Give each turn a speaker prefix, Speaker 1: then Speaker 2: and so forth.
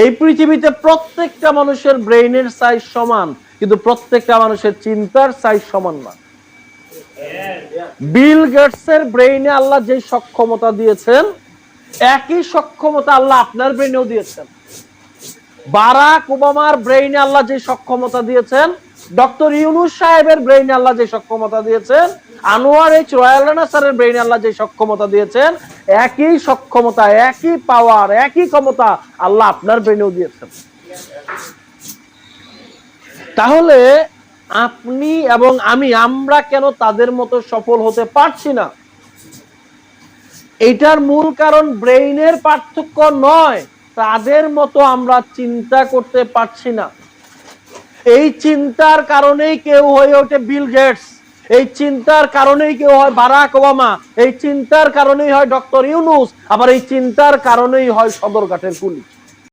Speaker 1: এই পৃথিবীতে প্রত্যেকটা মানুষের ব্রেইনের সাইজ সমান, কিন্তু প্রত্যেকটা মানুষের চিন্তার সাইজ সমান না। বিল গেটসের ব্রেইনে আল্লাহ যে সক্ষমতা দিয়েছেন, একই সক্ষমতা আল্লাহ আপনার ব্রেইনেও দিয়েছেন। বারাক ওবামার ব্রেইনে আল্লাহ যে সক্ষমতা দিয়েছেন, ডক্টর ইউনূস সাহেবের ব্রেইনে আল্লাহ যে সক্ষমতা দিয়েছেন, আনোয়ার এইচ রয়্যাল রানা স্যারের ব্রেইনে আল্লাহ যে সক্ষমতা দিয়েছেন, একই সক্ষমতা, একই পাওয়ার, একই ক্ষমতা আল্লাহ আপনার ব্রেইনেও দিয়েছেন। তাহলে আপনি এবং আমরা কেন তাদের মতো সফল হতে পারছি না? এটার মূল কারণ ব্রেইনের পার্থক্য নয়, তাদের মতো আমরা চিন্তা করতে পারছি না। এই চিন্তার কারণেই কেউ হয়ে ওঠে বিল গেটস, এই চিন্তার কারণেই কেউ হয় বারাক ওবামা, এই চিন্তার কারণেই হয় ডক্টর ইউনূস, আবার এই চিন্তার কারণেই হয় সদরঘাটের পুলিশ।